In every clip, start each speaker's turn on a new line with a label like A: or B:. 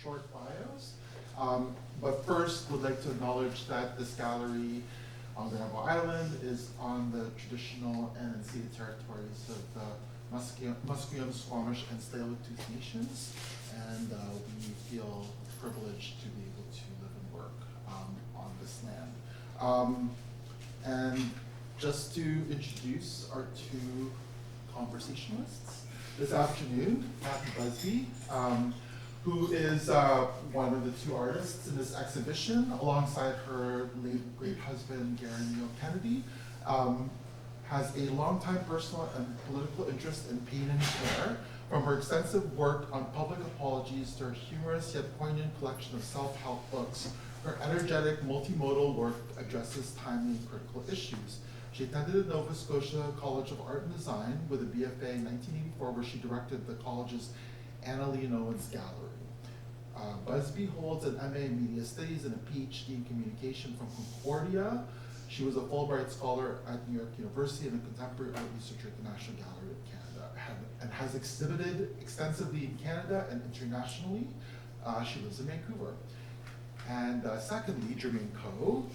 A: short bios. But first, would like to acknowledge that this gallery on Grand Island is on the traditional and unceded territories of the Musqueam, Squamish, and Tsleil-Waututh nations, and we feel privileged to be able to live and work on this land. And just to introduce our two conversationalists this afternoon, Cathy Busby, who is one of the two artists in this exhibition, alongside her late great husband, Germaine Kennedy, has a longtime personal and political interest in pain and care. From her extensive work on public apologies to her humorous yet poignant collection of self-help books, her energetic multimodal work addresses timely and critical issues. She attended the Nova Scotia College of Art and Design with a BFA in 1984, where she directed the college's Anna Lee Owens Gallery. Busby holds an MA in Media Studies and a PhD in Communication from Concordia. She was a Fulbright Scholar at New York University and a Contemporary Art Researcher at the National Gallery of Canada, and has exhibited extensively in Canada and internationally. She lives in Vancouver. And secondly, Germaine Koh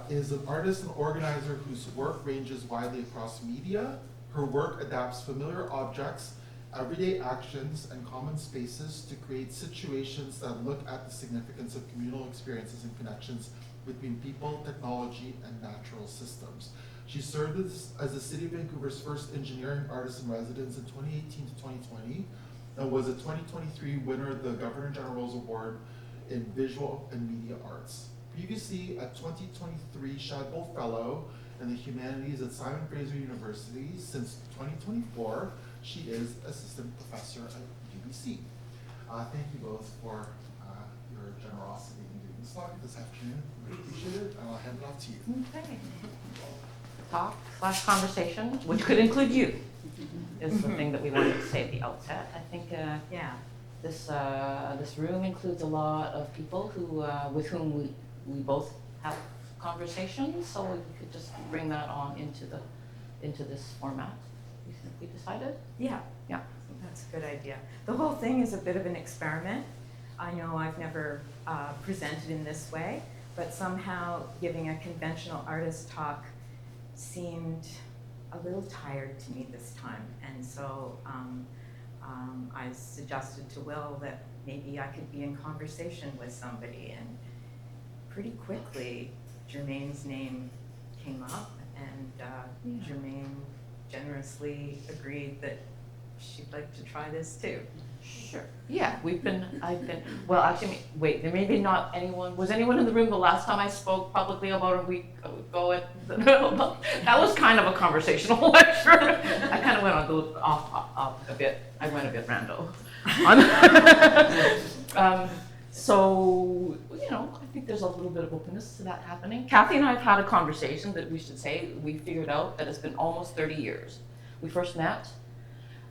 A: is an artist and organizer whose work ranges widely across media. Her work adapts familiar objects, everyday actions, and common spaces to create situations that look at the significance of communal experiences and connections between people, technology, and natural systems. She served as the City of Vancouver's first engineering artist in residence in 2018 to 2020, and was a 2023 winner of the Governor General's Award in Visual and Media Arts. Previously a 2023 Shadbolt Fellow in the Humanities at Simon Fraser University. Since 2024, she is Assistant Professor at UBC. Thank you both for your generosity in doing this talk this afternoon. We appreciate it, and I'll hand it off to you.
B: Okay. Talk/conversation, which could include you, is the thing that we wanted to say at the outset. I think this room includes a lot of people who with whom we both have conversations, so we could just bring that on into this format. You think we decided?
C: Yeah.
B: Yeah.
C: That's a good idea. The whole thing is a bit of an experiment. I know I've never presented in this way, but somehow giving a conventional artist talk seemed a little tired to me this time. And so I suggested to Wil that maybe I could be in conversation with somebody, and pretty quickly Germaine's name came up, and Germaine generously agreed that she'd like to try this too.
B: Sure. Yeah, well, actually, wait, there may be not anyone, was anyone in the room the last time I spoke publicly about a week ago? That was kind of a conversational lecture. I kind of went off a bit. I went a bit rando. So, I think there's a little bit of openness to that happening. Cathy and I have had a conversation that we should say, we figured out that it's been almost 30 years. We first met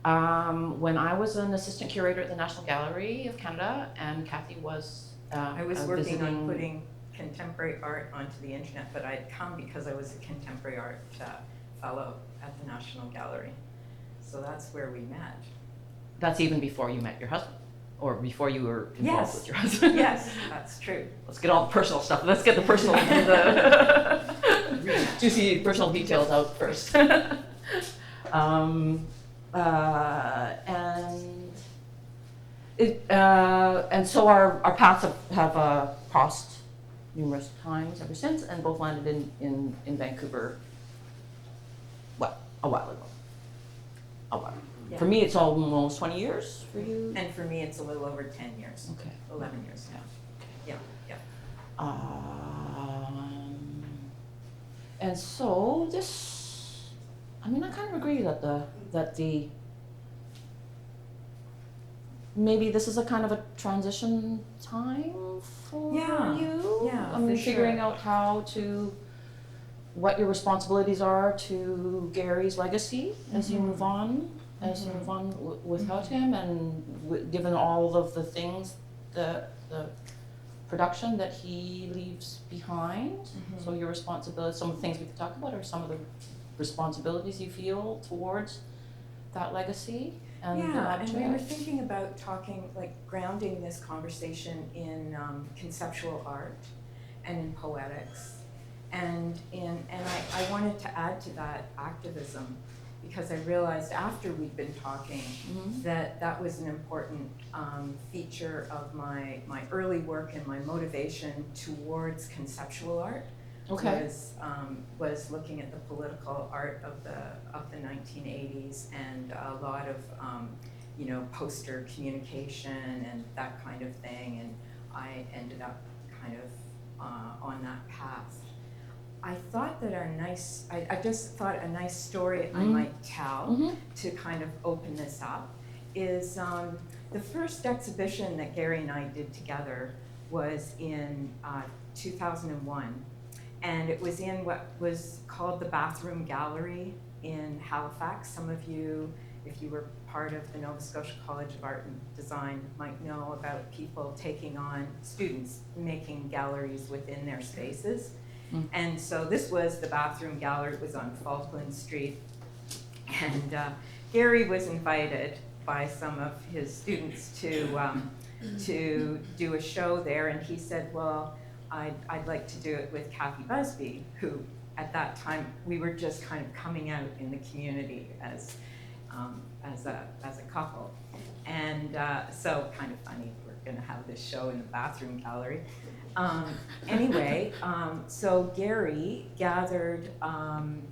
B: when I was an assistant curator at the National Gallery of Canada, and Cathy was
C: I was working on putting contemporary art onto the internet, but I'd come because I was a contemporary art fellow at the National Gallery. So that's where we met.
B: That's even before you met your husband, or before you were involved with your husband.
C: Yes, that's true.
B: Let's get all the personal stuff. Let's get the personal, the juicy personal details out first. And so our paths have crossed numerous times ever since, and both landed in Vancouver. Well, a while ago. Yeah. For me, it's almost 20 years. For you,
C: and for me, it's a little over 10 years.
B: Okay,
C: 11 years now. Yeah, yeah.
B: And so this, I kind of agree that the maybe this is a kind of a transition time for you.
C: Yeah,
B: figuring out what your responsibilities are to Gary's legacy as you move on, without him, and given all of the things, the production that he leaves behind. So your responsibility, some of the things we could talk about, are some of the responsibilities you feel towards that legacy and the
C: Yeah, and we were
B: object?
C: thinking about talking, like grounding this conversation in conceptual art and in poetics. And I wanted to add to that activism, because I realized after we'd been talking
B: Mhm.
C: that that was an important feature of my early work and my motivation towards conceptual art.
B: Okay.
C: Was looking at the political art of the 1980s and a lot of poster communication and that kind of thing, and I ended up kind of on that path. I thought that I just thought a nice story I might tell
B: Mhm.
C: to kind of open this up is the first exhibition that Gary and I did together was in 2001. And it was in what was called the Bathroom Gallery in Halifax. Some of you, if you were part of the Nova Scotia College of Art and Design, might know about people taking on students, making galleries within their spaces.
B: Mm.
C: And so this was the Bathroom Gallery. It was on Falkland Street. And Gary was invited by some of his students to do a show there. And he said, well, I'd like to do it with Cathy Busby, who at that time we were just kind of coming out in the community as a couple. And so kind of funny, we're gonna have this show in the Bathroom Gallery. So Gary gathered,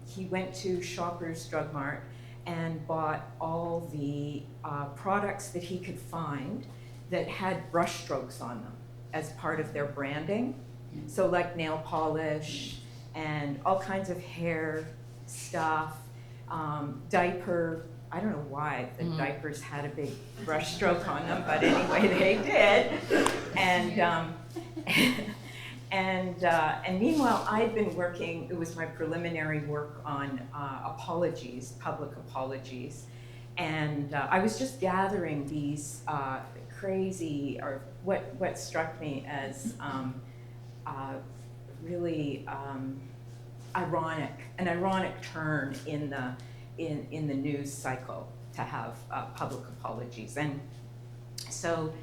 C: he went to Shoppers Drug Mart and bought all the products that he could find that had brush strokes on them as part of their branding. So like nail polish and all kinds of hair stuff, diaper. I don't know why the diapers had a big brush stroke on them, but anyway, they did. And meanwhile, I'd been working, it was my preliminary work on apologies, public apologies. And I was just gathering these crazy, or what struck me as really an ironic turn in the news cycle to have public apologies. And so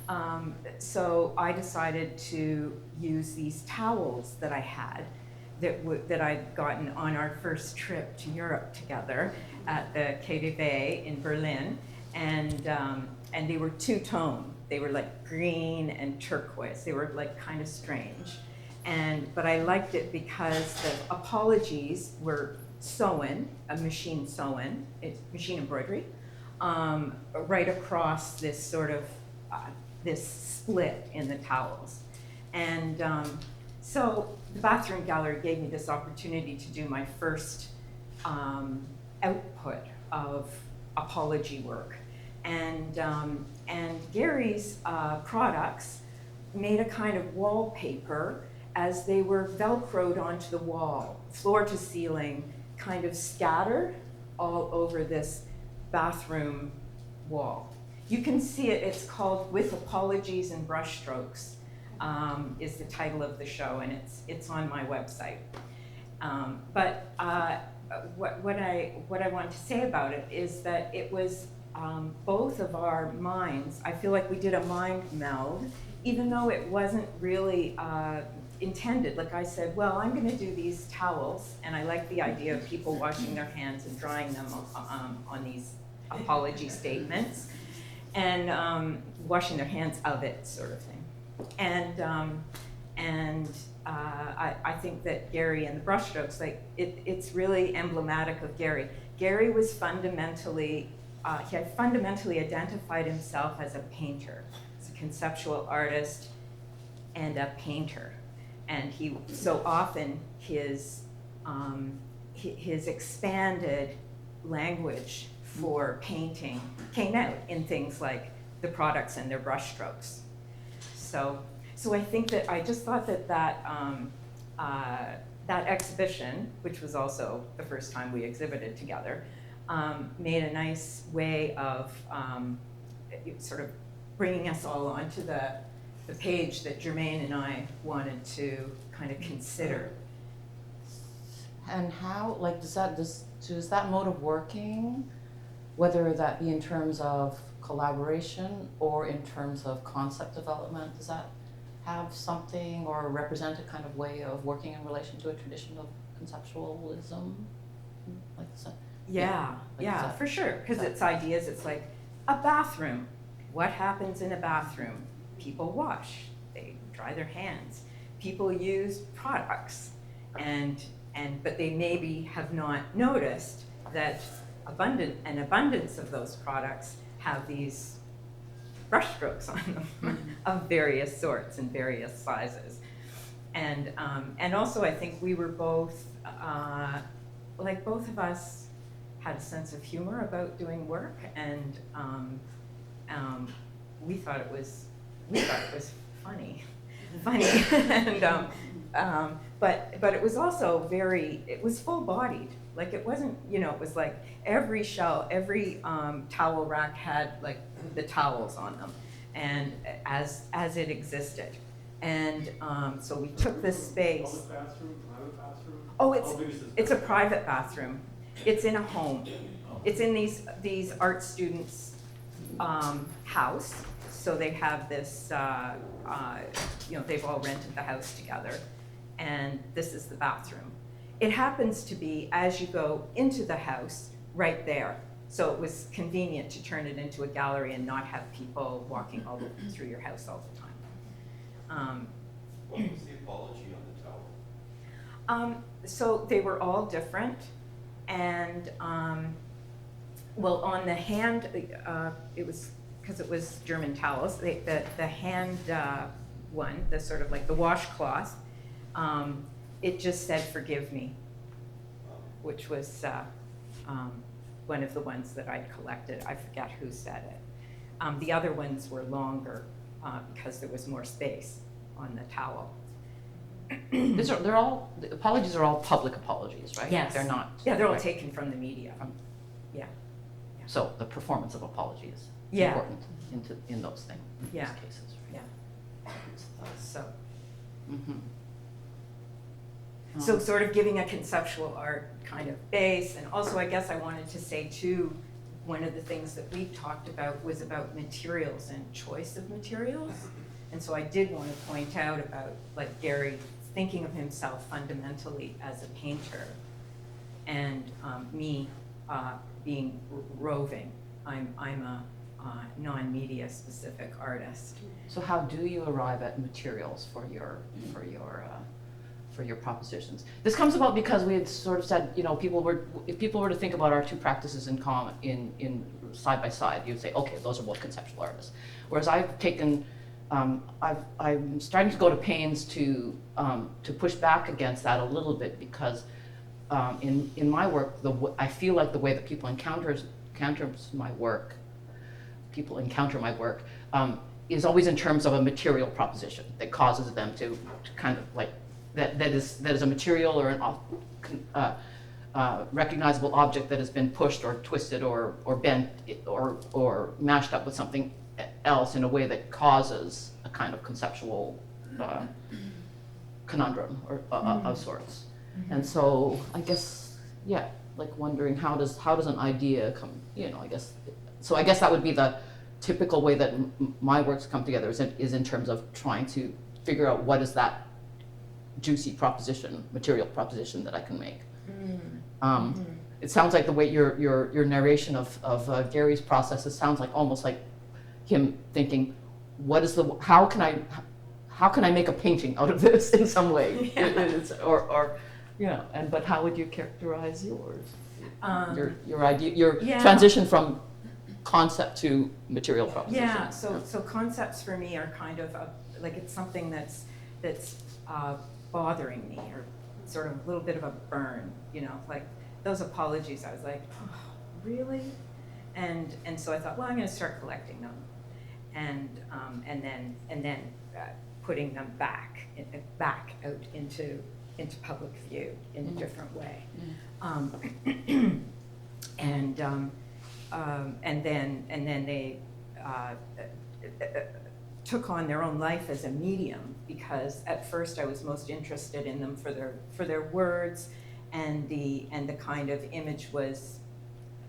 C: I decided to use these towels that I had that I'd gotten on our first trip to Europe together at the KDV in Berlin, and they were two-tone. They were like green and turquoise. They were like kind of strange, but I liked it because the apologies were sewn, machine embroidery, right across this sort of this split in the towels. And so the Bathroom Gallery gave me this opportunity to do my first output of apology work. And Gary's products made a kind of wallpaper as they were Velcroed onto the wall, floor to ceiling, kind of scattered all over this bathroom wall. You can see it, it's called With Apologies and Brushstrokes, is the title of the show, and it's on my website. What I want to say about it is that it was both of our minds. I feel like we did a mind meld, even though it wasn't really intended. Like I said, well, I'm going to do these towels, and I like the idea of people washing their hands and drying them on these apology statements, and washing their hands of it, sort of thing. I think that Gary and the brushstrokes, like it's really emblematic of Gary. Gary was fundamentally, he had fundamentally identified himself as a painter, as a conceptual artist and a painter. And he, so often his expanded language for painting came out in things like the products and their brushstrokes. So I think that I just thought that exhibition, which was also the first time we exhibited together, made a nice way of sort of bringing us all onto the page that Germaine and I wanted to kind of consider.
B: And how, like, does that mode of working whether that be in terms of collaboration or in terms of concept development, does that have something or represent a kind of way of working in relation to a tradition of conceptualism? Like that?
C: Yeah,
B: Like
C: yeah,
B: that-
C: for sure, because
B: that-
C: it's ideas, it's like a bathroom. What happens in a bathroom? People wash, they dry their hands. People use products, but they maybe have not noticed that an abundance of those products have these brushstrokes on them of various sorts and various sizes. And also I think we were both, like both of us had a sense of humor about doing work, and we thought it was funny, and but it was also it was full-bodied. Like it wasn't, it was like every towel rack had like the towels on them, and as it existed, and so we took this space.
D: Public bathroom, private bathroom?
C: Oh,
D: How big is this
C: it's a
D: bathroom?
C: private bathroom. It's in a home. It's in these art students' house. So they have this, they've all rented the house together, and this is the bathroom. It happens to be, as you go into the house, right there. So it was convenient to turn it into a gallery and not have people walking all through your house all the time.
E: What was the apology on the tower?
C: So they were all different, and well, on the hand, it was, because it was German towels, the hand one, the sort of like the washcloth, it just said "forgive me," which was one of the ones that I'd collected. I forget who said it. The other ones were longer because there was more space on the towel.
B: the apologies are all public apologies, right?
C: Yes.
B: They're not.
C: Yeah, they're all
B: right.
C: taken from the media. Yeah.
B: So the performance of apology is
C: Yeah.
B: important in those things, in
C: Yeah.
B: those cases, right?
C: Yeah. So.
B: Mhm.
C: So sort of giving a conceptual art kind of base, and also I guess I wanted to say too, one of the things that we talked about was about materials and choice of materials. And so I did want to point out about like Gary thinking of himself fundamentally as a painter, and me being roving. I'm a non-media specific artist.
B: So how do you arrive at materials for your propositions? This comes about because we had sort of said, if people were to think about our two practices in common, in side by side, you'd say, okay, those are both conceptual artists. Whereas I've taken, I'm starting to go to pains to push back against that a little bit, because in my work, I feel like the way that people encounter my work is always in terms of a material proposition that causes them to kind of like, that is a material or an recognizable object that has been pushed or twisted or bent or mashed up with something else in a way that causes a kind of conceptual conundrum or of sorts. And so I guess, yeah, like wondering how does an idea come, I guess that would be the typical way that my works come together, is in terms of trying to figure out what is that juicy material proposition that I can make. It sounds like the way your narration of Gary's process, it sounds like almost like him thinking, how can I make a painting out of this in some way?
C: Yeah.
B: But how would you characterize yours? Your idea,
C: Yeah.
B: transition from concept to material proposition.
C: Yeah, so concepts for me are kind of like, it's something that's bothering me, or sort of a little bit of a burn, like those apologies, I was like, oh, really? And so I thought, well, I'm going to start collecting them, and then putting them back out into public view in a different way. And then they took on their own life as a medium, because at first I was most interested in them for their words, and the kind of image was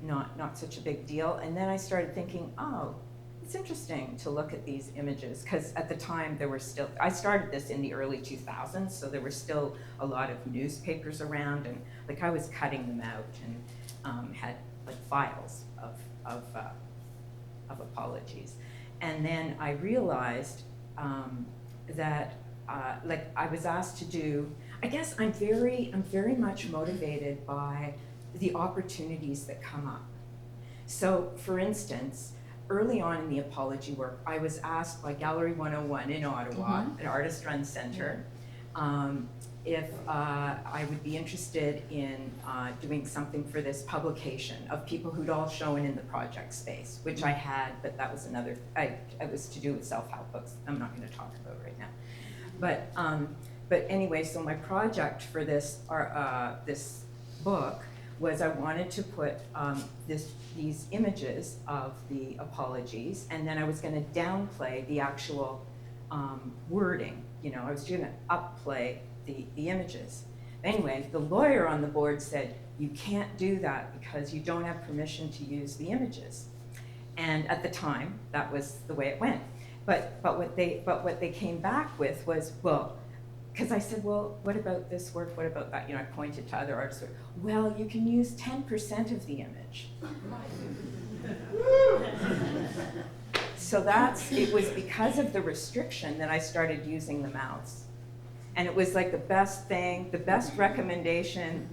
C: not such a big deal. And then I started thinking, oh, it's interesting to look at these images, because at the time there were still, I started this in the early 2000s, so there were still a lot of newspapers around, and like I was cutting them out and had like files of apologies. And then I realized that like I was asked to do, I guess I'm very much motivated by the opportunities that come up. So for instance, early on in the apology work, I was asked by Gallery 101 in Ottawa, an artist-run center, if I would be interested in doing something for this publication of people who'd all shown in the project space, which I had, but that was another, it was to do with self-help books I'm not going to talk about right now. But anyway, so my project for this, this book was I wanted to put these images of the apologies, and then I was going to downplay the actual wording. You know, I was going to upplay the images. Anyway, the lawyer on the board said, you can't do that because you don't have permission to use the images. And at the time, that was the way it went. But what they came back with was, well, because I said, well, what about this work? What about that? You know, I pointed to other artists. Well, you can use 10% of the image. So it was because of the restriction that I started using the mouths. And it was like the best thing, the best recommendation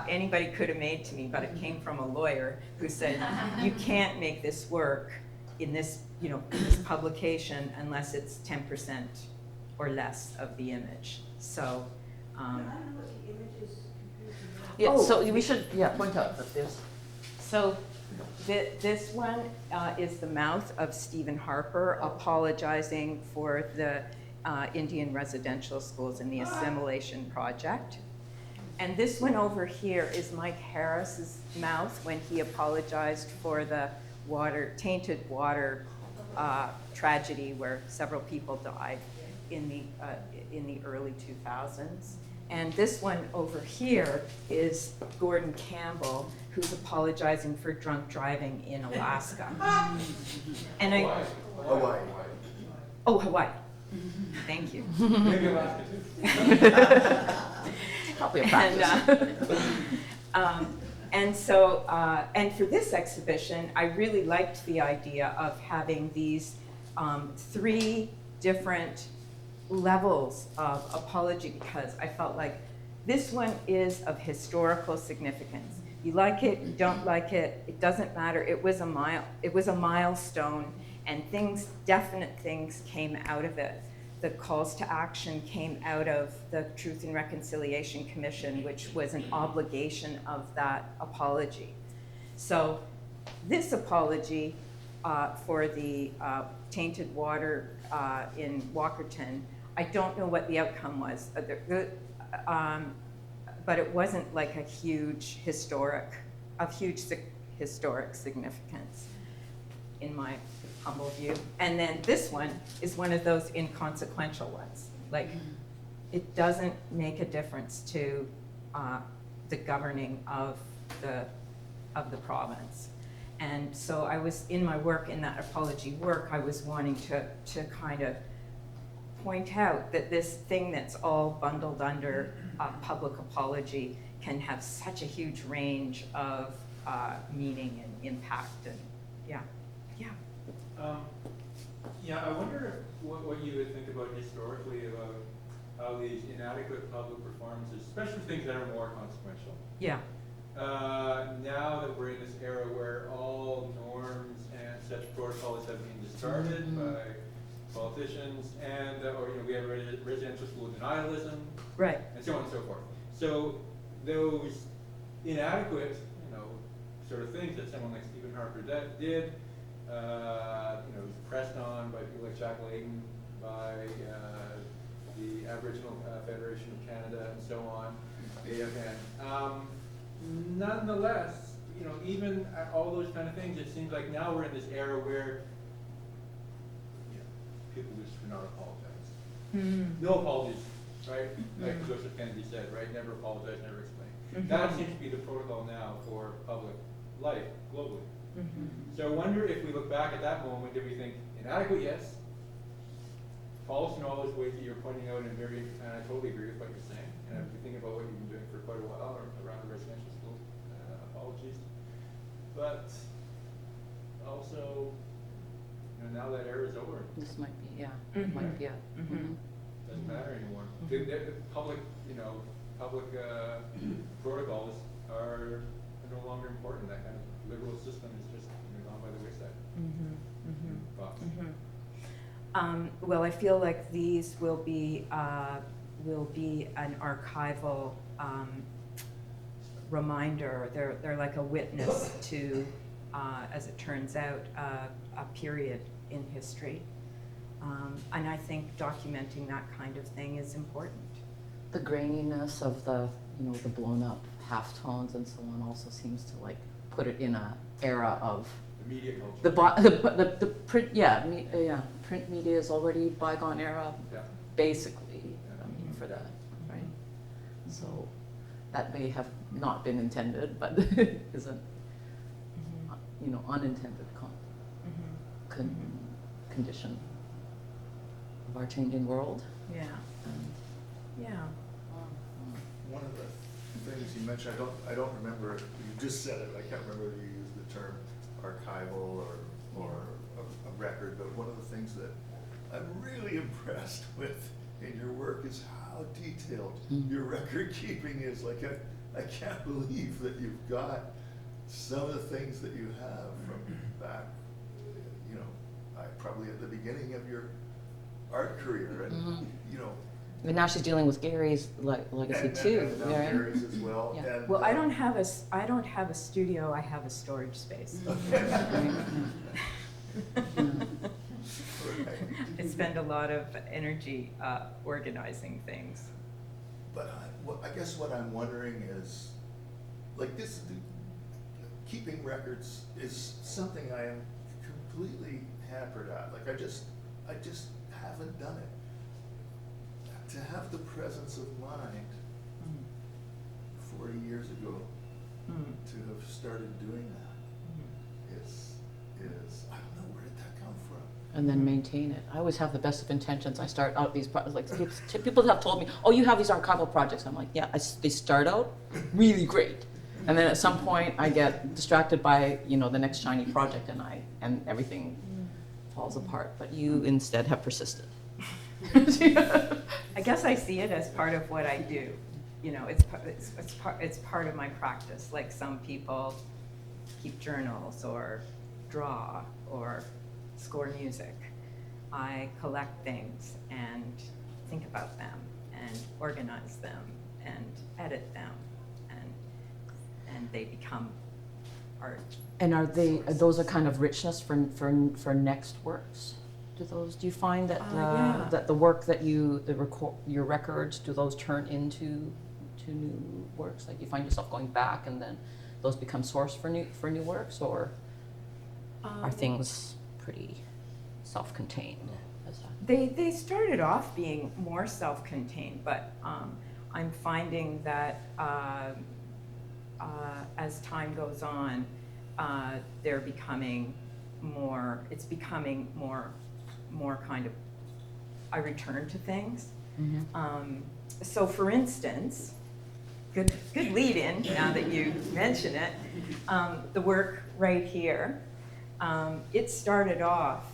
C: anybody could have made to me, but it came from a lawyer who said, you can't make this work in this, you know, in this publication unless it's 10% or less of the image. So,
B: Yeah,
C: Oh.
B: so we should, point out that there's,
C: so this one is the mouth of Stephen Harper apologizing for the Indian residential schools in the assimilation project. And this one over here is Mike Harris's mouth when he apologized for the tainted water tragedy where several people died in the early 2000s. And this one over here is Gordon Campbell, who's apologizing for drunk driving in Alaska. And
E: Hawaii.
C: oh, Hawaii. Thank you.
D: Maybe Alaska too.
B: probably a practice.
C: And so, and for this exhibition, I really liked the idea of having these 3 different levels of apology, because I felt like this one is of historical significance. You like it, you don't like it, it doesn't matter. It was a milestone, and definite things came out of it. The calls to action came out of the Truth and Reconciliation Commission, which was an obligation of that apology. So this apology for the tainted water in Walkerton, I don't know what the outcome was, but it wasn't like a huge historic significance in my humble view. And then this one is one of those inconsequential ones. Like, it doesn't make a difference to the governing of the province. And so I was, in my work, in that apology work, I was wanting to kind of point out that this thing that's all bundled under public apology can have such a huge range of meaning and impact, and yeah.
D: Yeah, I wonder what you would think about historically about how these inadequate public performances, especially things that are more consequential.
C: Yeah.
D: Now that we're in this era where all norms and such protocols have been discarded by politicians, and or we have residential school denialism,
C: Right.
D: and so on and so forth. So those inadequate, sort of things that someone like Stephen Harper did, was pressed on by people like Jack Layton, by the Aboriginal Federation of Canada, and so on, AFN. Nonetheless, even all those kind of things, it seems like now we're in this era where people just do not apologize. No apologies, right? Like Joseph Kennedy said, right? Never apologize, never explain. That seems to be the protocol now for public life globally.
C: Mhm.
D: So I wonder if we look back at that moment, did we think inadequate? Yes. False in all those ways that you're pointing out, and I totally agree with what you're saying. And if you think about what you've been doing for quite a while around the residential school, apologies. But also, now that era is over.
B: This might be, yeah,
C: Mhm.
B: might be, yeah.
C: Mhm.
B: Mhm.
D: Doesn't matter anymore.
C: Mhm.
D: The public, public protocols are no longer important. That kind of liberal system is just gone by the wayside.
C: Mhm. Mhm.
D: Thoughts?
C: Well, I feel like these will be an archival reminder. They're like a witness to, as it turns out, a period in history. And I think documenting that kind of thing is important.
B: The graininess of the, the blown up halftones and so on also seems to like put it in a era of
D: The media culture.
B: the print, print media is already bygone era,
D: Yeah.
B: basically,
D: Yeah.
B: I mean, for that, right? So that may have not been intended, but is an, unintended condition of our changing world.
C: Yeah. Yeah.
F: One of the things you mentioned, I don't remember, you just said it, I can't remember if you used the term archival or a record, but one of the things that I'm really impressed with in your work is how detailed your record keeping is. Like, I can't believe that you've got some of the things that you have from back, probably at the beginning of your art career, and
B: And now she's dealing with Gary's legacy too,
F: and now
B: right?
F: Gary's as well.
B: Yeah.
F: And,
C: Well, I don't have a studio. I have a storage space. I spend a lot of energy organizing things.
F: But I guess what I'm wondering is, like, keeping records is something I am completely hampered at. Like, I just haven't done it. To have the presence of mind 40 years ago, to have started doing that is I don't know, where did that come from?
B: And then maintain it. I always have the best of intentions. I start out these people have told me, "Oh, you have these archival projects." I'm like, "Yeah." They start out really great, and then at some point I get distracted by the next shiny project, and everything falls apart. But you instead have persisted.
C: I guess I see it as part of what I do. It's part of my practice. Like some people keep journals or draw or score music. I collect things and think about them and organize them and edit them, and they become art.
B: And those are kind of richness for next works? Do you find that
C: Yeah.
B: that the work that your records, do those turn into new works? Like you find yourself going back and then those become source for new works, or are things pretty self-contained?
C: They started off being more self-contained, but I'm finding that as time goes on, they're becoming more. It's becoming more kind of. I return to things.
B: Mm-hmm.
C: So, for instance, good lead-in. Now that you mention it, the work right here. It started off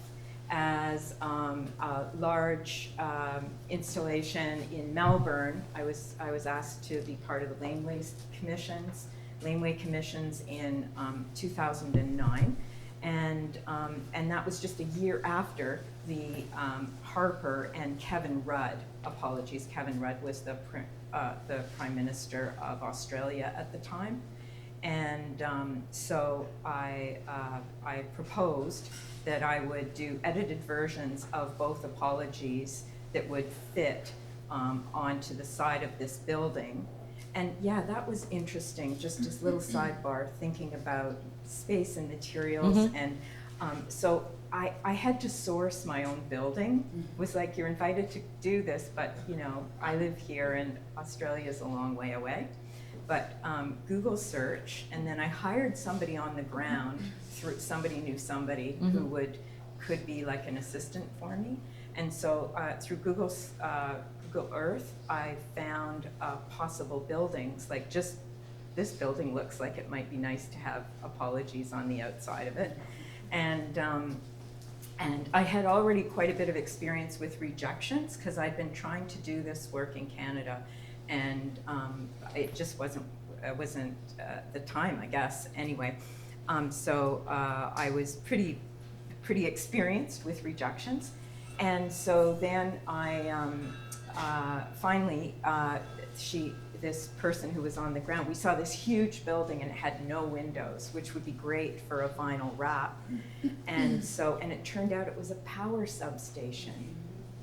C: as a large installation in Melbourne. I was asked to be part of the Laneway Commissions in 2009, and that was just a year after the Harper and Kevin Rudd. Apologies, Kevin Rudd was the Prime Minister of Australia at the time. And so I proposed that I would do edited versions of both apologies that would fit onto the side of this building. And yeah, that was interesting, just as a little sidebar, thinking about space and materials.
B: Mm-hmm.
C: And so I had to source my own building. It was like, you're invited to do this, but I live here and Australia is a long way away. but Google search, and then I hired somebody on the ground, through somebody knew somebody who could be like an assistant for me. And so through Google Earth, I found possible buildings, like just this building looks like it might be nice to have apologies on the outside of it. And I had already quite a bit of experience with rejections because I'd been trying to do this work in Canada, and it just wasn't the time, I guess. Anyway, so I was pretty experienced with rejections, and so then I finally this person who was on the ground, we saw this huge building and it had no windows, which would be great for a vinyl wrap. And it turned out it was a power substation.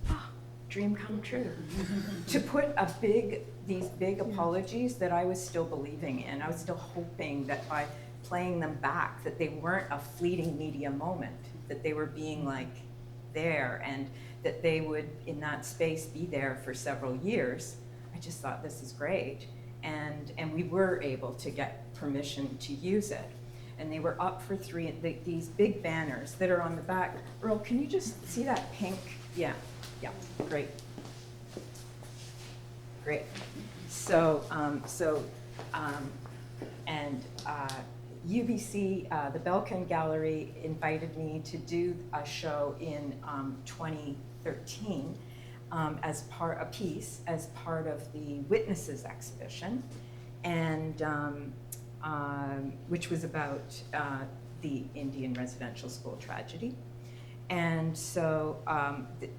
C: Ah, dream come true. To put these big apologies that I was still believing in, I was still hoping that by playing them back, that they weren't a fleeting media moment, that they were being like there, and that they would, in that space, be there for several years. I just thought, this is great. And we were able to get permission to use it. And they were up for these big banners that are on the back. Earl, can you just see that pink? Yeah, great. Great. So, UBC, the Belkin Gallery invited me to do a show in 2013 as part of the Witnesses exhibition, and which was about the Indian residential school tragedy. And so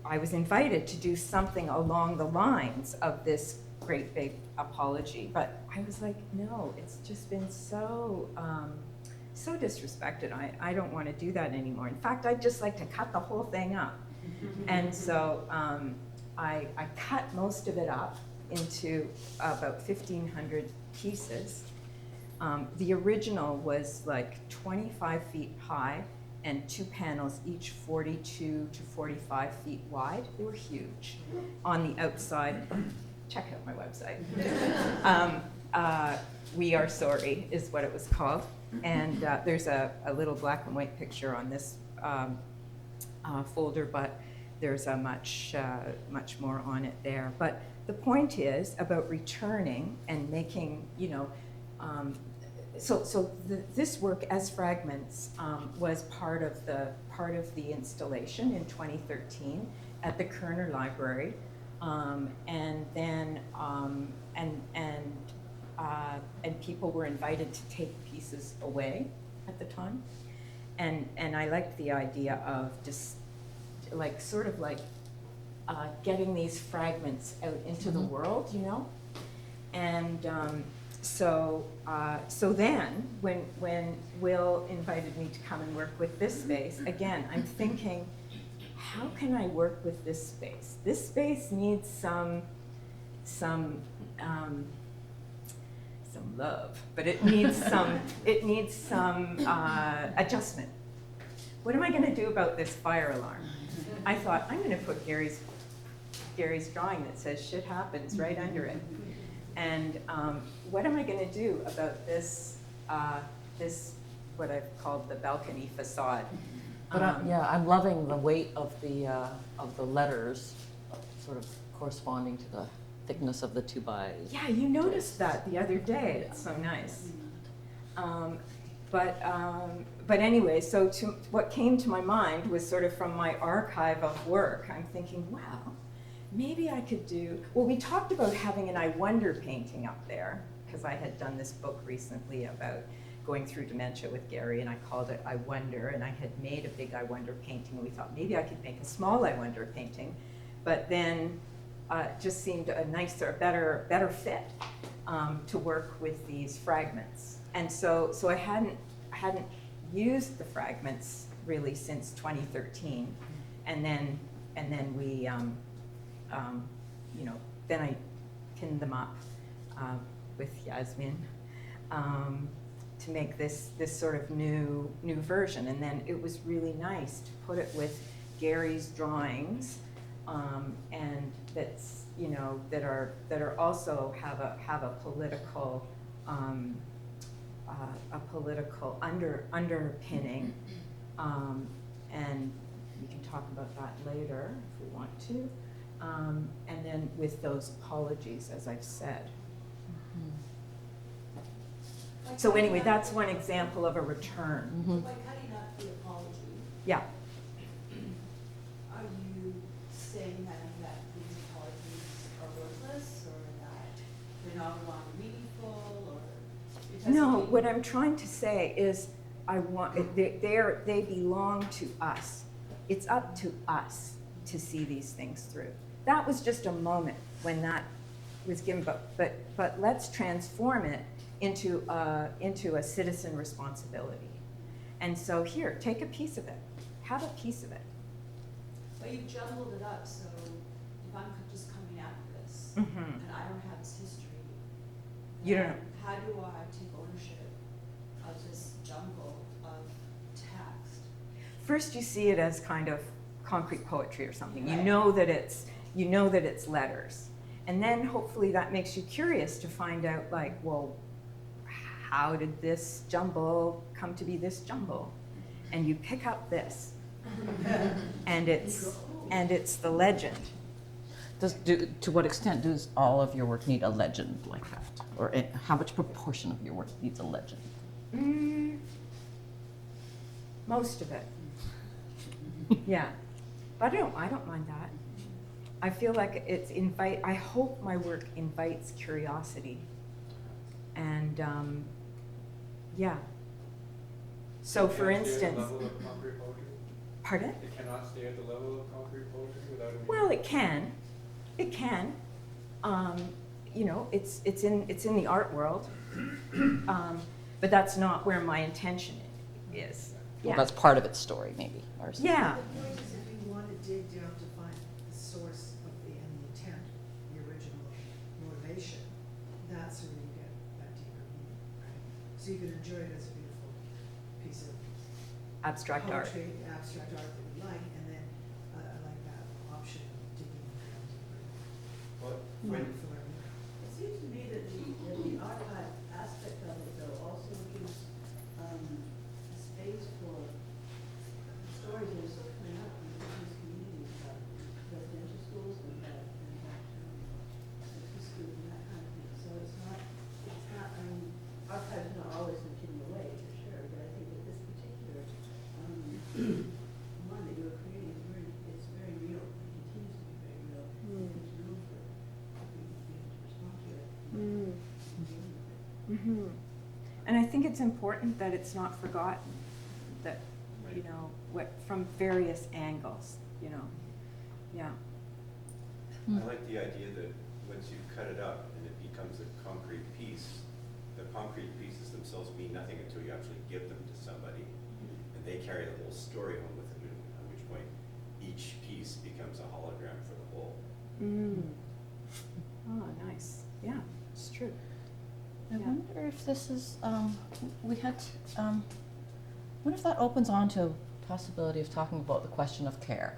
C: I was invited to do something along the lines of this great big apology, but I was like, no, it's just been so disrespected. I don't want to do that anymore. In fact, I'd just like to cut the whole thing up. And so I cut most of it up into about 1,500 pieces. The original was like 25 feet high and 2 panels, each 42 to 45 feet wide. They were huge. On the outside, check out my website. We Are Sorry is what it was called. And there's a little black and white picture on this folder, but there's a much more on it there. But the point is about returning and making, this work as fragments was part of the installation in 2013 at the Kerner Library, and then and people were invited to take pieces away at the time, and I liked the idea of just getting these fragments out into the world, and so then when Wil invited me to come and work with this space, again, I'm thinking, how can I work with this space? This space needs some love, but it needs some adjustment. What am I going to do about this fire alarm? I thought, I'm going to put Gary's drawing that says "shit happens" right under it. And what am I going to do about this what I've called the balcony facade?
B: But I'm loving the weight of the letters, sort of corresponding to the thickness of the 2x.
C: Yeah, you noticed that the other day. It's so nice. But anyway, so what came to my mind was sort of from my archive of work. I'm thinking, wow, maybe I could do, well, we talked about having an I Wonder painting up there, because I had done this book recently about going through dementia with Gary, and I called it I Wonder, and I had made a big I Wonder painting, and we thought maybe I could make a small I Wonder painting, but then it just seemed a nicer, better fit to work with these fragments. And so I hadn't used the fragments really since 2013, and then we then I pinned them up with Yasmin to make this sort of new version. And then it was really nice to put it with Gary's drawings, and that are also have a political a political underpinning, and we can talk about that later if we want to. And then with those apologies, as I've said. So anyway, that's one example of a return.
B: Mhm.
G: By cutting up the apology,
C: Yeah.
G: are you saying that these apologies are worthless, or that they're no longer meaningful, or? Because
C: No,
G: I mean-
C: what I'm trying to say is they belong to us. It's up to us to see these things through. That was just a moment when that was given, but let's transform it into a citizen responsibility. And so here, take a piece of it. Have a piece of it.
G: But you've jumbled it up, so if I'm just coming at this,
C: Mhm.
G: and I don't have this history,
C: You don't
G: then
C: know.
G: how do I take ownership of this jumble of text?
C: First, you see it as kind of concrete poetry or something. You
G: Right.
C: know that it's letters. And then hopefully that makes you curious to find out, like, well, how did this jumble come to be this jumble? And you pick up this, and it's the legend.
B: To what extent does all of your work need a legend like that? Or how much proportion of your work needs a legend?
C: Most of it. Yeah. But I don't mind that. I feel like I hope my work invites curiosity. And, yeah. So for
D: It cannot stay at
C: instance,
D: the level of concrete poetry?
C: pardon?
D: It cannot stay at the level of concrete poetry without a meaning?
C: Well, it can. It can. You know, it's in the art world. But that's not where my intention is.
B: Well,
C: Yeah.
B: that's part of its story, maybe. Or
C: Yeah.
H: The point is, if you want to dig down to find the source of the intent, the original motivation, that's where you get that deeper meaning, right? So you can enjoy it as a beautiful piece of
C: Abstract art.
H: poetry, abstract art that you like, and then I like that option of digging down deeper.
E: What,
H: When,
E: when,
G: It seems to me that the archive aspect of it though also gives, space for stories that are still coming up in these communities about residential schools and about, schools and that kind of thing. So it's not, I mean, archives not always been hidden away, for sure, but I think that this particular, one that you're creating is very real, it continues to be very real. There's room for people to be able to respond to it. And deal with it.
C: Mm-hmm. And I think it's important that it's not forgotten, that, you know, from various angles, you know, yeah.
E: I like the idea that once you cut it up and it becomes a concrete piece, the concrete pieces themselves mean nothing until you actually give them to somebody. And they carry the whole story home with them, at which point each piece becomes a hologram for the whole.
C: Oh, nice, yeah, it's true.
B: I
C: Yeah.
B: wonder if this is, what if that opens on to a possibility of talking about the question of care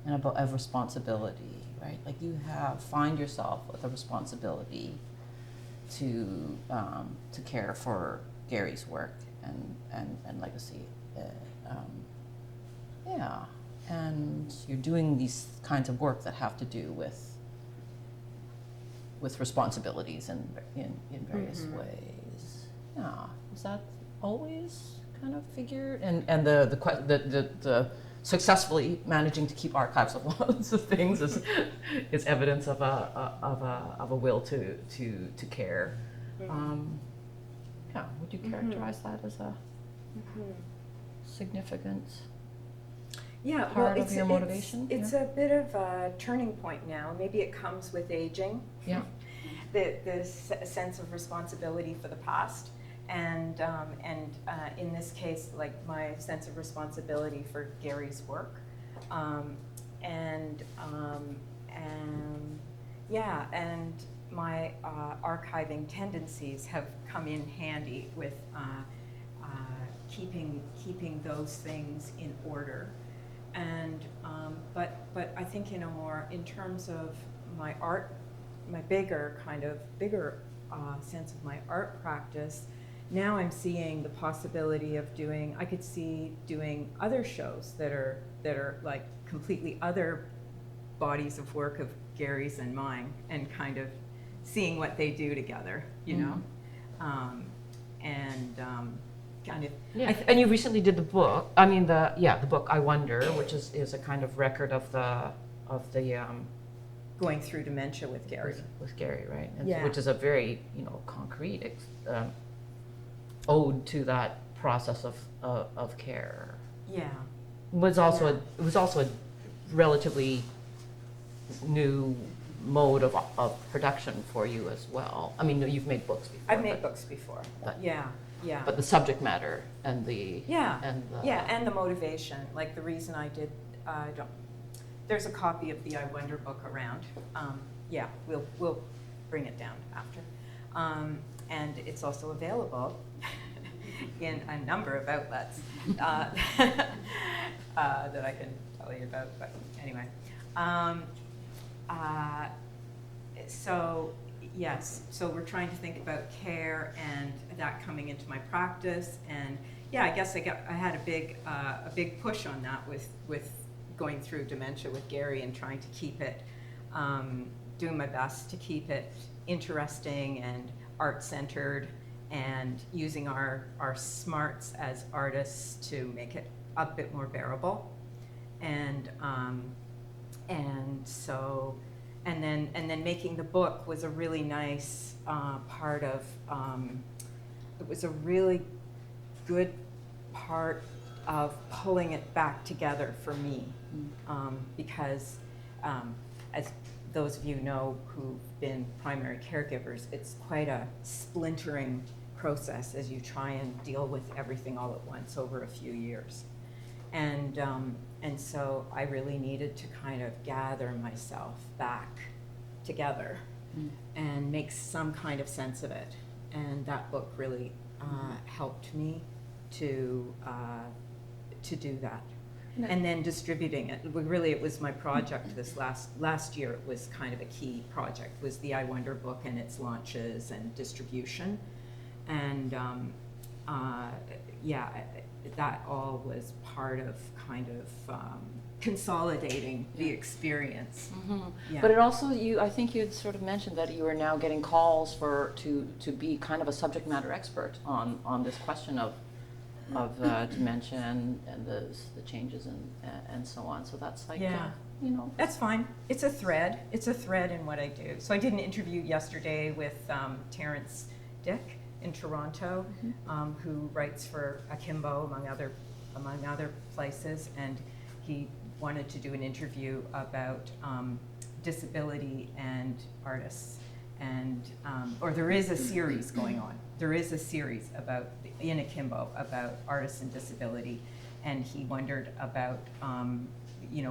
B: and of responsibility, right? Like you find yourself with a responsibility to care for Gary's work and legacy. Yeah, and you're doing these kinds of work that have to do with responsibilities in various ways. Yeah, is that always kind of figured? And the successfully managing to keep archives of lots of things is evidence of a will to care. Yeah, would you characterize that as a significant?
C: Yeah,
B: part
C: well,
B: of your motivation,
C: It's
B: yeah.
C: a bit of a turning point now. Maybe it comes with aging.
B: Yeah.
C: The sense of responsibility for the past, and in this case, like my sense of responsibility for Gary's work, and my archiving tendencies have come in handy with keeping those things in order. And but I think in terms of my art, my bigger sense of my art practice, now I'm seeing the possibility of doing, I could see doing other shows that are like completely other bodies of work of Gary's and mine, and kind of seeing what they do together, you know? Kind of,
B: Yeah, and you recently did the book, I mean, the book I Wonder, which is a kind of record of the
C: going through dementia with Gary.
B: with Gary, right? And
C: Yeah.
B: which is a very, concrete ode to that process of care.
C: Yeah.
B: It was also a relatively new mode of production for you as well. I mean, you've made books before.
C: I've made
B: but-
C: books before.
B: but-
C: Yeah.
B: But the subject matter and the
C: And the motivation, like the reason I did, there's a copy of the I Wonder book around. Yeah, we'll bring it down after. And it's also available in a number of outlets that I can tell you about, but anyway. So yes, so we're trying to think about care and that coming into my practice, and yeah, I guess I had a big push on that with going through dementia with Gary and trying to keep it, doing my best to keep it interesting and art-centered, and using our smarts as artists to make it a bit more bearable, and so. And then making the book was a really nice part of, it was a really good part of pulling it back together for me. Because as those of you know who've been primary caregivers, it's quite a splintering process as you try and deal with everything all at once over a few years. And so I really needed to kind of gather myself back together and make some kind of sense of it. And that book really helped me to do that. And then distributing it. Really, it was my project this last year. It was kind of a key project, was the I Wonder book and its launches and distribution. And yeah, that all was part of kind of consolidating the experience. Yeah.
B: But it also, I think you had sort of mentioned that you are now getting calls to be kind of a subject matter expert on this question of dementia and the changes and so on. So that's like,
C: Yeah. That's fine. It's a thread in what I do. So I did an interview yesterday with Terrence Dick in Toronto, who writes for Akimbo, among other places, and he wanted to do an interview about disability and artists, and or there is a series going on. There is a series in Akimbo about artists and disability, and he wondered about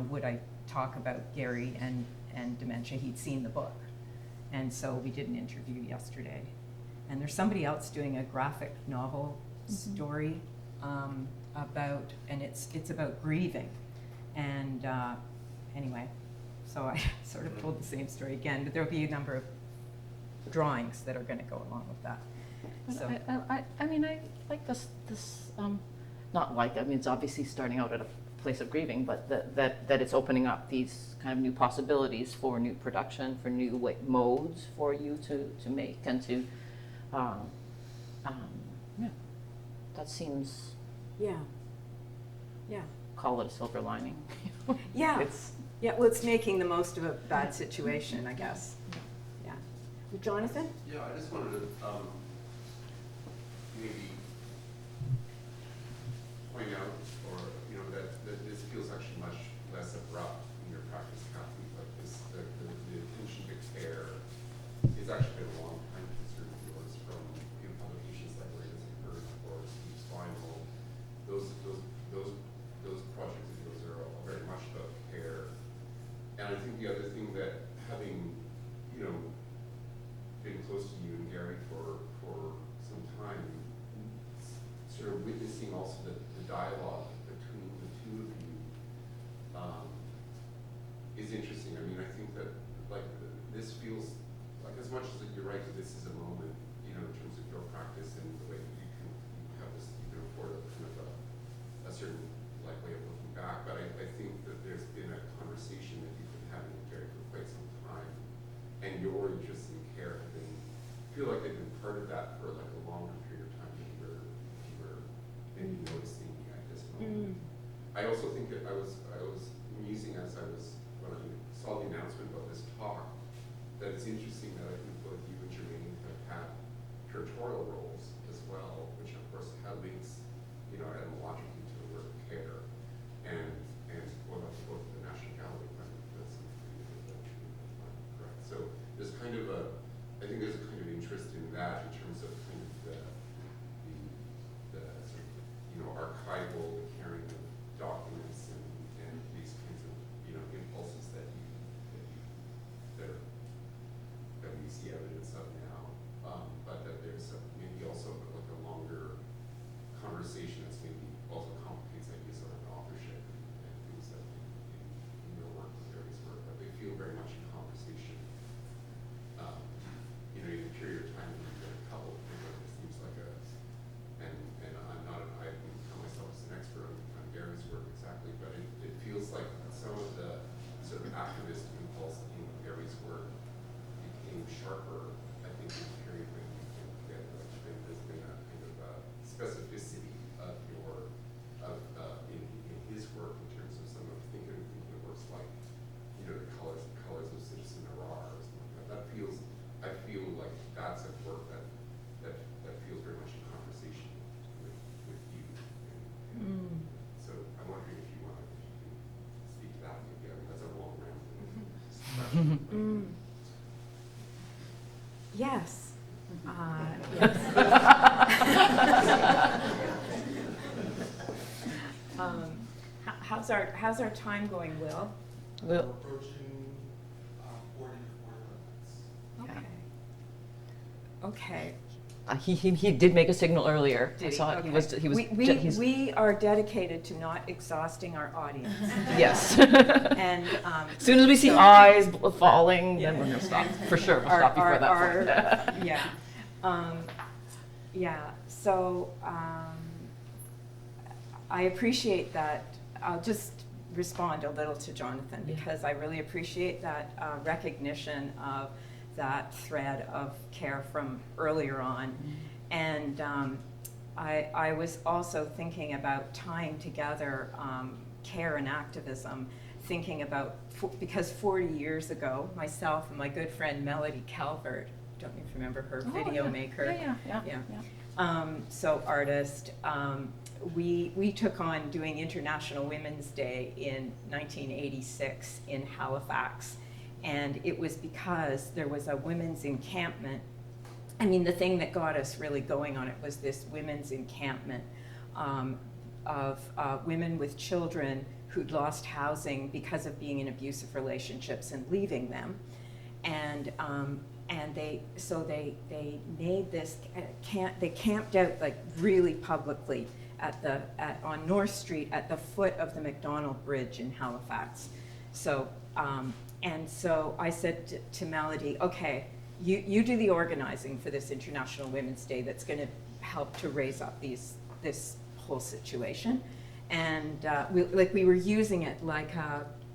C: would I talk about Gary and dementia. He'd seen the book, and so we did an interview yesterday. And there's somebody else doing a graphic novel story about, and it's about grieving. And anyway, so I sort of told the same story again, but there'll be a number of drawings that are going to go along with that. So
B: I mean, I like this not like, I mean, it's obviously starting out at a place of grieving, but that it's opening up these kind of new possibilities for new production, for new modes for you to make and to, yeah, that seems,
C: yeah.
B: call it a silver lining.
C: Yeah. Well, it's making the most of a bad situation, I guess. Yeah. Jonathan?
I: Yeah, I just wanted to maybe point out, or that this feels actually much less abrupt in your practice, Cathy. Like the attention to care is actually been a long time concern of yours, from publications like Greatest Encourage or Steve Spinal. Those projects of yours are all very much about care. And I think the other thing that, having been close to you and Gary for some time, sort of witnessing also the dialogue that for like a longer period of time than you were maybe noticing at this moment. I also think that I was musing when I saw the announcement about this talk, that it's interesting that I think both you and Germaine have had curatorial roles as well, which of course links, etymologically to the word care, and what about the book, the National Gallery? That's correct. So there's kind of I think there's a kind of interest in that in terms of kind of the sort of, archival, the carrying of documents and these kinds of, impulses that we see evidence of now, but that there's maybe also like a longer conversation that's maybe also complicates ideas around authorship and things that in your work, various work, but they feel very much in conversation. In a period of time when you've got a couple of people, it seems like and I wouldn't count myself as an expert on Gary's work exactly, but it feels like some of the sort of activist impulse in Gary's work became sharper, I think, in the period when you can get, there's been a kind of specificity of in his work in terms of some of thinking of works like, the colors of Citizen Arar or something like that. I feel like that's a work that feels very much in conversation with you. So I'm wondering if you can speak to that maybe. I mean, that's a long rambling.
C: Yes. How's our time going, Will?
A: We're approaching 40 to 45 minutes.
C: Okay.
B: He did make a signal earlier.
C: Did
B: I saw
C: he?
B: it. He was.
C: We are dedicated to not exhausting our audience.
B: Yes.
C: And
B: As soon as we see eyes falling, then we're
C: Yeah.
B: gonna stop. For sure, we'll stop before that point.
C: Yeah. So I appreciate that. I'll just respond a little to Jonathan because I really appreciate that recognition of that thread of care from earlier on. And I was also thinking about tying together care and activism, thinking about, because 40 years ago, myself and my good friend Melody Calvert, don't you remember her, video maker? So artist, we took on doing International Women's Day in 1986 in Halifax. And it was because there was a women's encampment. I mean, the thing that got us really going on it was this women's encampment of women with children who'd lost housing because of being in abusive relationships and leaving them. And they made this they camped out like really publicly on North Street at the foot of the McDonald Bridge in Halifax. So and so I said to Melody, okay, you do the organizing for this International Women's Day that's going to help to raise up this whole situation. And we were using it like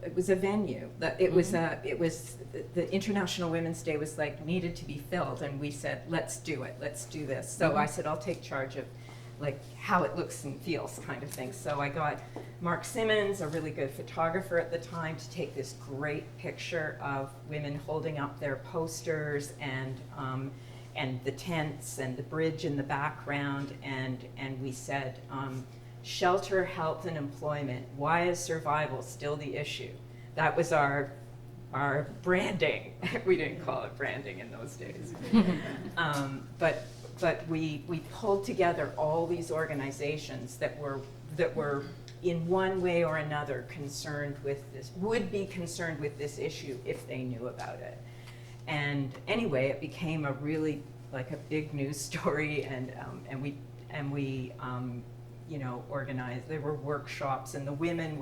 C: it was a venue. It was the International Women's Day was like needed to be filled, and we said, let's do it, let's do this. So I said, I'll take charge of like how it looks and feels kind of thing. So I got Mark Simmons, a really good photographer at the time, to take this great picture of women holding up their posters and the tents and the bridge in the background, and we said, shelter, health, and employment. Why is survival still the issue? That was our branding. We didn't call it branding in those days. But we pulled together all these organizations that were in one way or another concerned with this, would be concerned with this issue if they knew about it. And anyway, it became a really like a big news story, and we organized. There were workshops, and the women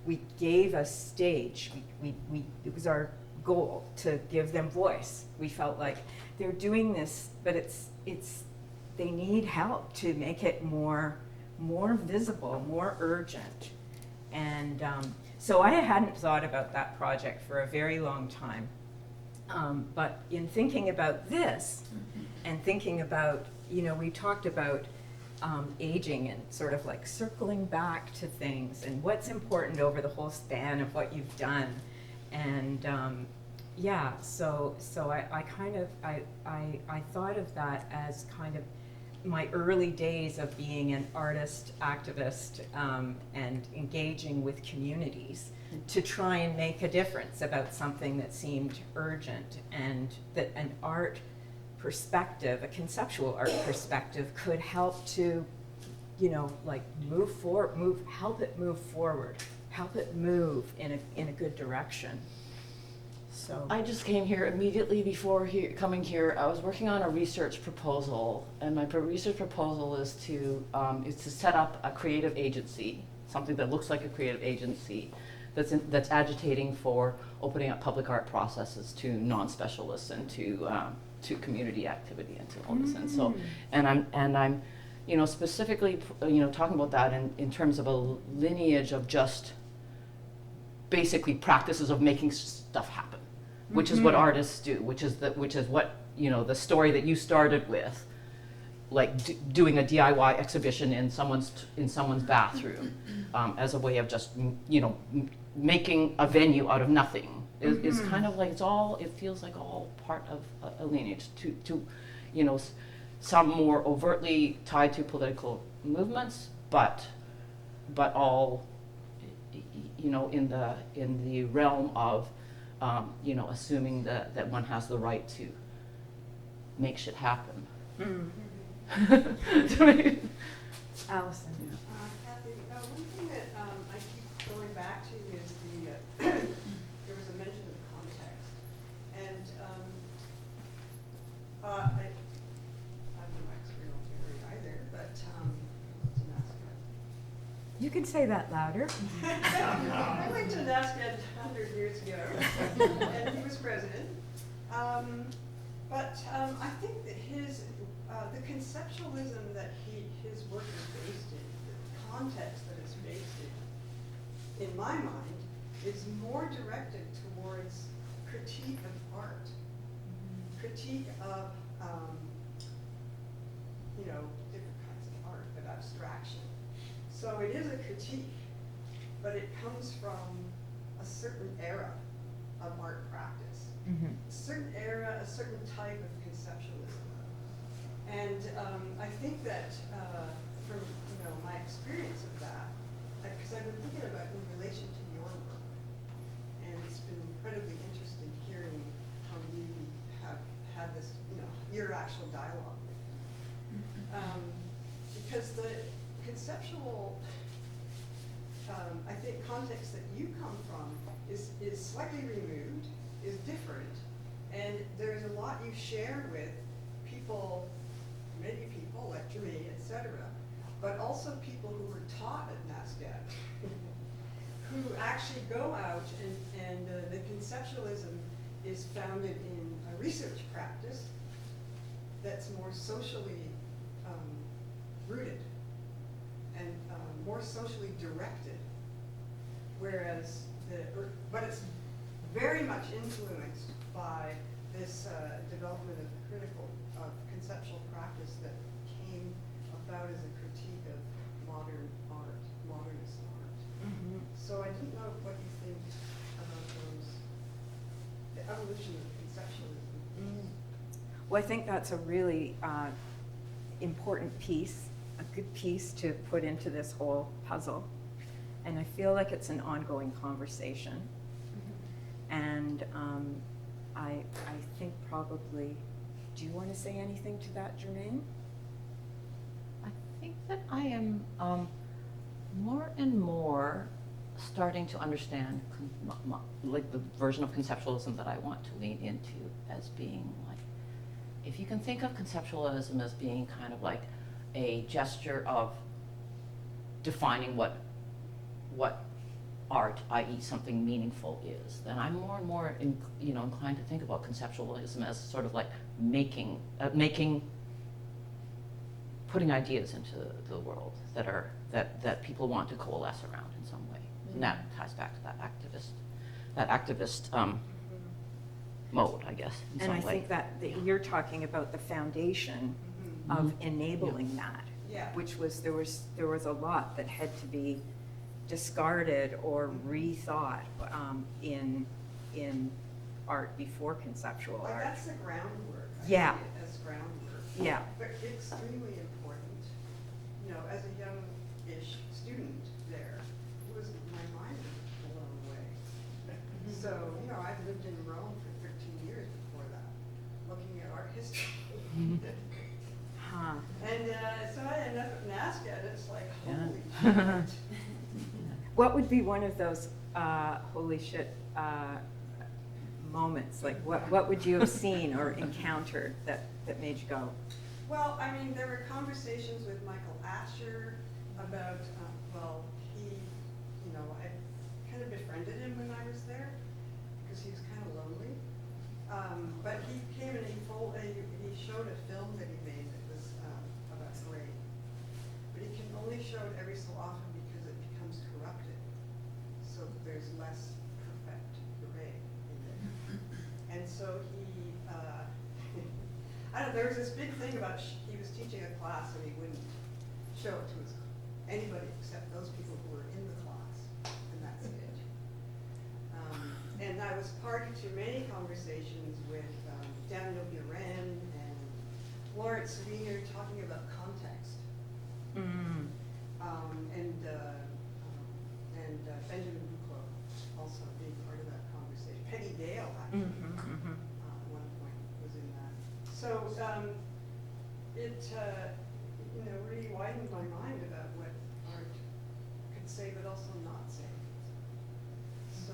C: we gave a stage. It was our goal to give them voice. We felt like they're doing this, but they need help to make it more visible, more urgent. And so I hadn't thought about that project for a very long time. But in thinking about this and thinking about, we talked about aging and sort of like circling back to things and what's important over the whole span of what you've done. And yeah, so I kind of, I thought of that as kind of my early days of being an artist, activist, and engaging with communities to try and make a difference about something that seemed urgent, and that an art perspective, a conceptual art perspective, could help to, like help it move forward, help it move in a good direction. So
B: I just came here immediately before coming here. I was working on a research proposal, and my research proposal is to set up a creative agency, something that looks like a creative agency, that's agitating for opening up public art processes to non-specialists and to community activity and to all this. And so, and I'm specifically talking about that in terms of a lineage of just basically practices of making stuff happen, which is what artists do, which is what the story that you started with, like doing a DIY exhibition in someone's bathroom, as a way of just making a venue out of nothing is kind of like it feels like all part of a lineage to some more overtly tied to political movements, but all in the realm of assuming that one has the right to make shit happen.
C: Allison.
G: Cathy, one thing that I keep going back to is there was a mention of context, and I'm no expert on theory either, but to NASCAR.
C: You can say that louder.
G: I went to NASCAR 100 years ago, and he was president. But I think that the conceptualism that his work is based in, the context that it's based in my mind, is more directed towards critique of art, critique of, different kinds of art, but abstraction. So it is a critique, but it comes from a certain era of art practice, a certain era, a certain type of conceptualism. And I think that from my experience of that, because I've been thinking about it in relation to your work, and it's been incredibly interesting hearing how you have had this, your actual dialogue with it. Because the conceptual, I think, context that you come from is slightly removed, is different, and there's a lot you share with people, many people like Germaine, etc., but also people who were taught at NASCAD, who actually go out and the conceptualism is founded in a research practice that's more socially rooted and more socially directed, whereas but it's very much influenced by this development of conceptual practice that came about as a critique of modern art, modernist art. So I didn't know what you think about the evolution of conceptualism.
C: Well, I think that's a really important piece, a good piece to put into this whole puzzle. And I feel like it's an ongoing conversation. And I think probably, do you want to say anything to that, Germaine?
B: I think that I am more and more starting to understand like the version of conceptualism that I want to lean into as being like, if you can think of conceptualism as being kind of like a gesture of defining what art, i.e. something meaningful, is, then I'm more and more inclined to think about conceptualism as sort of like putting ideas into the world that people want to coalesce around in some way. And that ties back to that activist mode, I guess, in
C: And I
B: some way.
C: think that you're talking about the foundation of enabling that.
G: Yeah.
C: Which was, there was a lot that had to be discarded or rethought in art before conceptual
G: Like,
C: art.
G: that's the groundwork. I
C: Yeah.
G: see it as groundwork.
C: Yeah.
G: But extremely important. You know, as a young-ish student there, it was, my mind was blown away. So, you know, I've lived in Rome for 13 years before that, looking at art history.
C: Huh.
G: And so I ended up at NASCA, and it's like, holy
B: Yeah.
G: shit.
C: What would be one of those holy shit moments? Like, what would you have seen or encountered that made you go,
G: Well, I mean, there were conversations with Michael Asher about, well, he, you know, I kind of befriended him when I was there, because he was kind of lonely. But he came and he showed a film that he made that was about grade. But he can only show it every so often because it becomes corrupted. So there's less perfect grade in there. And so he, I don't know, there was this big thing about, he was teaching a class and he wouldn't show it to anybody except those people who were in the class, and that's it. And I was party to many conversations with Daniel Buren and Lawrence Wiener talking about context. And Benjamin Buchloh also being part of that conversation. Penny Dale, actually, at one point was in that. So it, you know, really widened my mind about what art could say but also not say. So,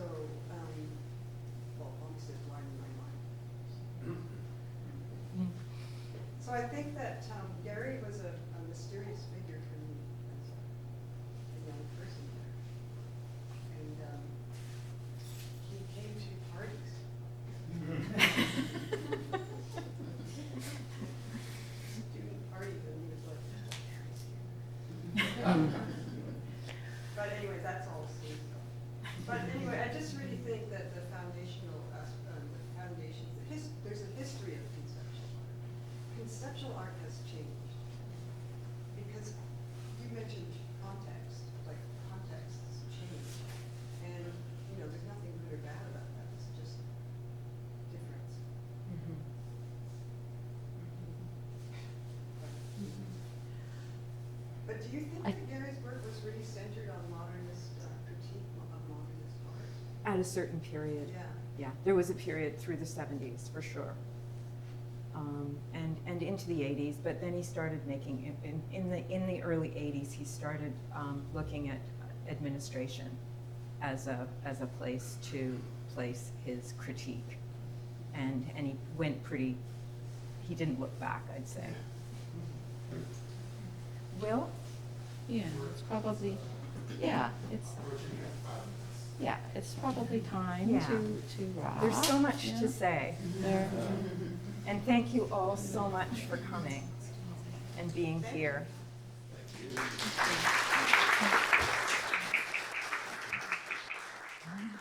G: well, obviously it widened my mind. So I think that Gary was a mysterious figure for me as a young person there. And he came to parties. Student parties, and he was like, Gary's here. But anyway, that's all Steve. But anyway, I just really think that the foundational, there's a history of conceptual art. Conceptual art has changed. Because you mentioned context, like context has changed. And, you know, there's nothing good or bad about that, it's just difference. But do you think that Gary's work was really centered on modernist critique of modernist art?
C: at a certain period?
G: Yeah.
C: Yeah, there was a period through the 70s, for sure. And into the 80s, but then he started making, in the early 80s, he started looking at administration as a place to place his critique. And he went pretty, he didn't look back, I'd say. Will?
B: Yeah, it's probably, it's probably time
C: Yeah.
B: to wrap.
C: There's so much
B: Yeah.
C: to say.
B: There.
C: And thank you all so much for coming and being here.
B: Thank you.